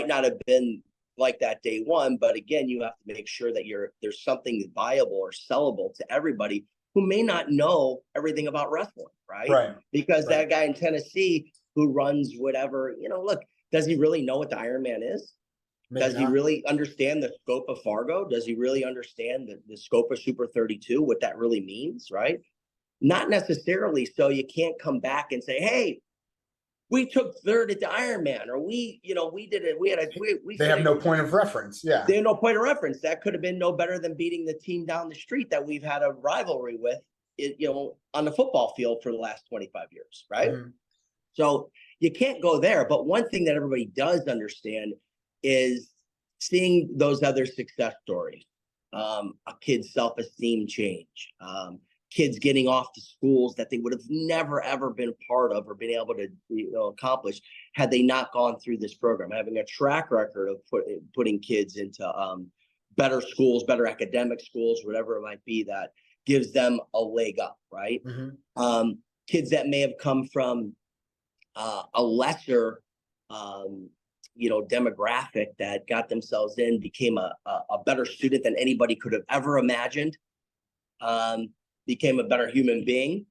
not have been like that day one, but again, you have to make sure that there's something viable or sellable to everybody who may not know everything about wrestling, right? Right. Because Right. that guy in Tennessee who runs whatever, look, does he really know what the Ironman is? Maybe Does he not. really understand the scope of Fargo? Does he really understand the scope of Super 32, what that really means, right? Not necessarily. So you can't come back and say, hey, we took third at the Ironman, or we did it. They have no point of reference. Yeah. They have no point of reference. That could have been no better than beating the team down the street that we've had a rivalry with, on the football field for the last 25 years, right? Mm-hmm. So you can't go there. But one thing that everybody does understand is seeing those other success stories, a kid's self-esteem change, kids getting off to schools that they would have never, ever been part of or been able to accomplish had they not gone through this program, having a track record of putting kids into better schools, better academic schools, whatever it might be, that gives them a leg up, right? Mm-hmm. Kids that may have come from a lesser demographic that got themselves in, became a better student than anybody could have ever imagined, became a better human being,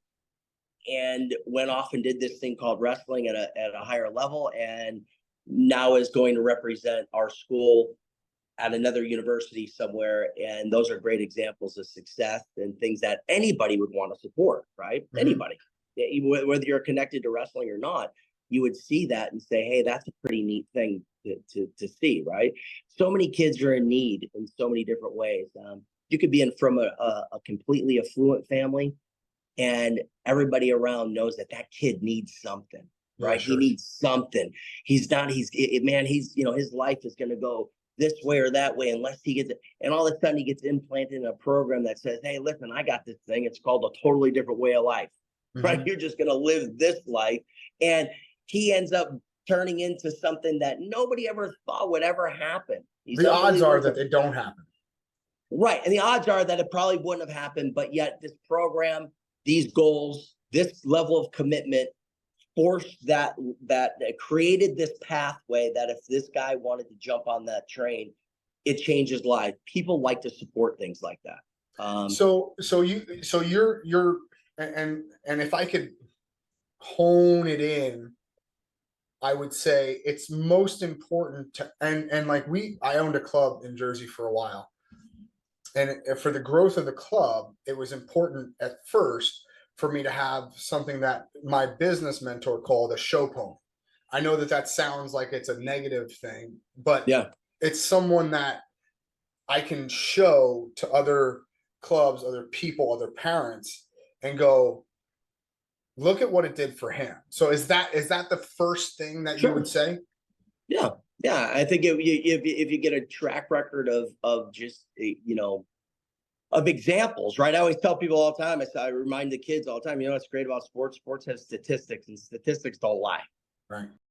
and went off and did this thing called wrestling at a higher level, and now is going to represent our school at another university somewhere. And those are great examples of success and things that anybody would want to support, right? Mm-hmm. Anybody, whether you're connected to wrestling or not, you would see that and say, hey, that's a pretty neat thing to see, right? So many kids are in need in so many different ways. You could be from a completely affluent family, and everybody around knows that kid needs something, right? Yeah, sure. He needs something. His life is going to go this way or that way unless he gets it. And all of a sudden he gets implanted in a program that says, hey, listen, I got this thing. It's called a totally different way of life, mm-hmm. right? You're just going to live this life. And he ends up turning into something that nobody ever thought would ever happen. The odds are that they don't happen. Right. And the odds are that it probably wouldn't have happened, but yet this program, these goals, this level of commitment forced that created this pathway that if this guy wanted to jump on that train, it changes lives. People like to support things like that. So you're and if I could hone it in, I would say it's most important to, and I owned a club in Jersey for a while. And for the growth of the club, it was important at first for me to have something that my business mentor called a show pony. I know that sounds like it's a negative thing, but yeah, it's someone that I can show to other clubs, other people, other parents, and go, look at what it did for him. So is that the first thing that Sure. you would say? Yeah. Yeah. I think if you get a track record of just, of examples, right? I always tell people all the time, I remind the kids all the time, what's great about sports? Sports has statistics, and statistics don't lie. Right.